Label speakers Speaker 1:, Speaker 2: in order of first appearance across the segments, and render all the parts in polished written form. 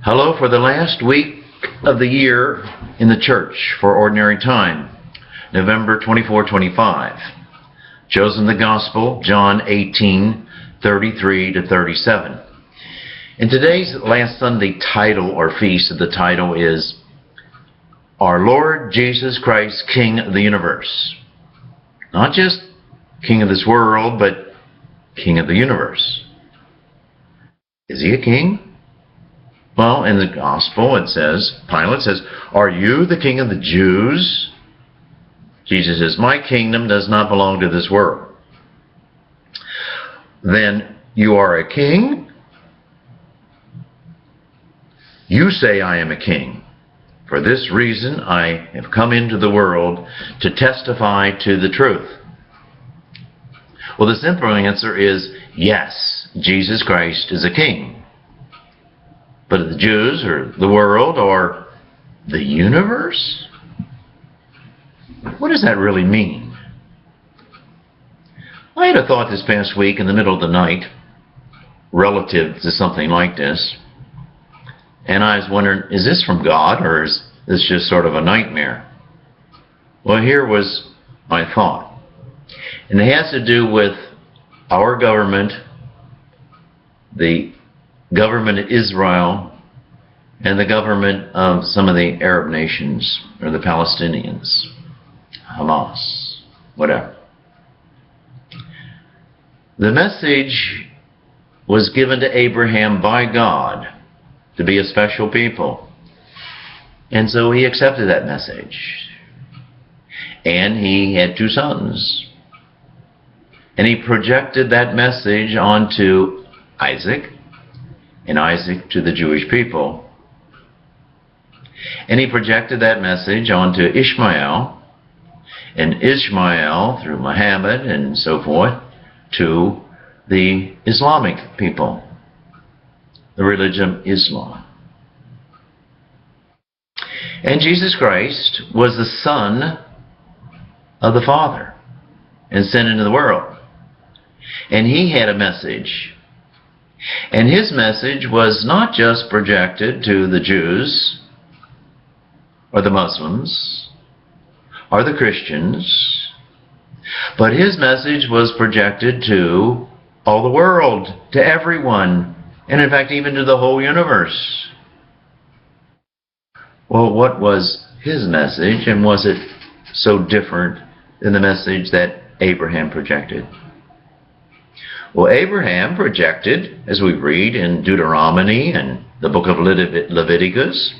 Speaker 1: Hello for the last week of the year in the church for Ordinary Time, November 24-25. Chosen the Gospel, John 18:33-37. And today's last Sunday title or feast of the title is Our Lord Jesus Christ, King of the Universe. Not just King of this world, but King of the universe. Is he a king? Well, in the Gospel it says, Pilate says, "Are you the King of the Jews?" Jesus says, "My kingdom does not belong to this world." "Then you are a king?" "You say I am a king. For this reason I have come into the world to testify to the truth." Well, the simple answer is yes, Jesus Christ is a king. But the Jews, or the world, or the universe? What does that really mean? I had a thought this past week in the middle of the night relative to something like this. And I was wondering, is this from God, or is this just sort of a nightmare? Well, here was my thought. And it has to do with our government, the government of Israel, and the government of some of the Arab nations, or the Palestinians, Hamas, whatever. The message was given to Abraham by God to be a special people. And so he accepted that message. And he had 2 sons. And he projected that message onto Isaac, and Isaac to the Jewish people. And he projected that message onto Ishmael, and Ishmael, through Muhammad and so forth, to the Islamic people, the religion of Islam. And Jesus Christ was the Son of the Father and sent into the world. And he had a message. And his message was not just projected to the Jews, or the Muslims, or the Christians, but his message was projected to all the world, to everyone, and in fact even to the whole universe. Well, what was his message, and was it so different than the message that Abraham projected? Well, Abraham projected, as we read in Deuteronomy and the book of Leviticus,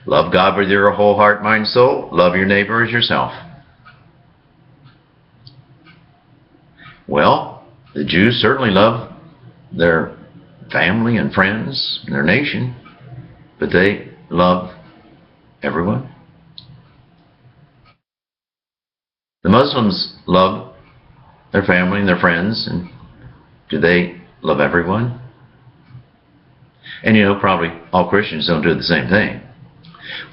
Speaker 1: love God with your whole heart, mind, soul. Love your neighbor as yourself. Well, the Jews certainly love their family and friends and their nation, but they love everyone. The Muslims love their family and their friends, and do they love everyone? And probably all Christians don't do the same thing.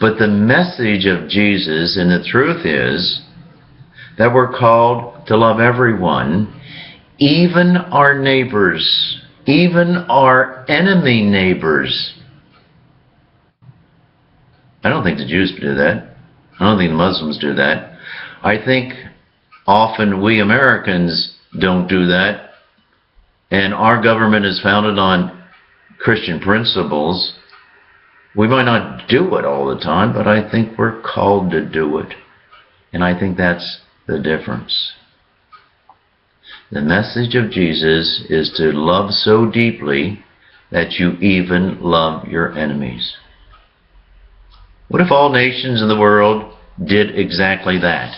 Speaker 1: But the message of Jesus and the truth is that we're called to love everyone, even our neighbors, even our enemy neighbors. I don't think the Jews do that. I don't think the Muslims do that. I think often we Americans don't do that. And our government is founded on Christian principles. We might not do it all the time, but I think we're called to do it. And I think that's the difference. The message of Jesus is to love so deeply that you even love your enemies. What if all nations in the world did exactly that?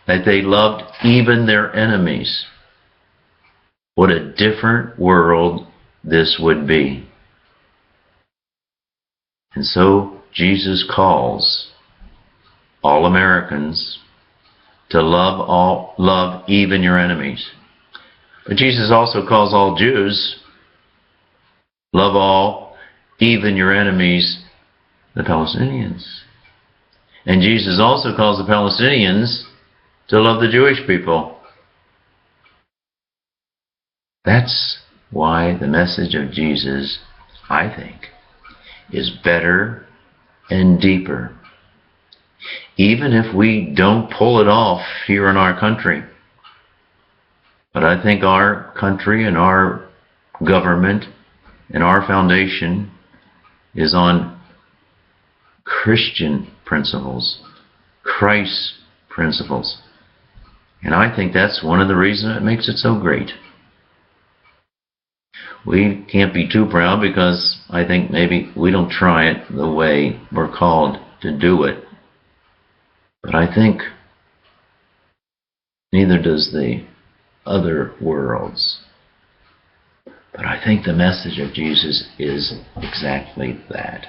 Speaker 1: That they loved even their enemies? What a different world this would be. And so Jesus calls all Americans to love even your enemies. But Jesus also calls all Jews, love all, even your enemies, the Palestinians. And Jesus also calls the Palestinians to love the Jewish people. That's why the message of Jesus, I think, is better and deeper. Even if we don't pull it off here in our country. But I think our country and our government and our foundation is on Christian principles, Christ's principles. And I think that's one of the reasons it makes it so great. We can't be too proud because I think maybe we don't try it the way we're called to do it. But I think neither does the other worlds. But I think the message of Jesus is exactly that.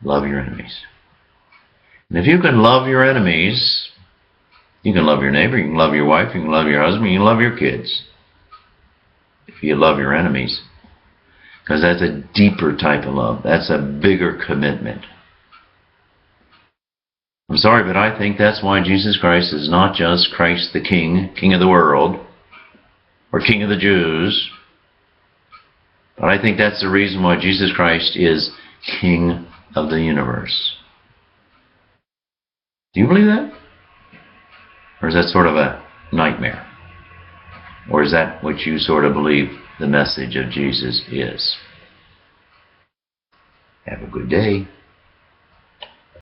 Speaker 1: Love your enemies. And if you can love your enemies, you can love your neighbor, you can love your wife, you can love your husband, you can love your kids. If you love your enemies. Because that's a deeper type of love. That's a bigger commitment. I'm sorry, but I think that's why Jesus Christ is not just Christ the King, King of the world, or King of the Jews. But I think that's the reason why Jesus Christ is King of the universe. Do you believe that? Or is that sort of a nightmare? Or is that what you sort of believe the message of Jesus is? Have a good day.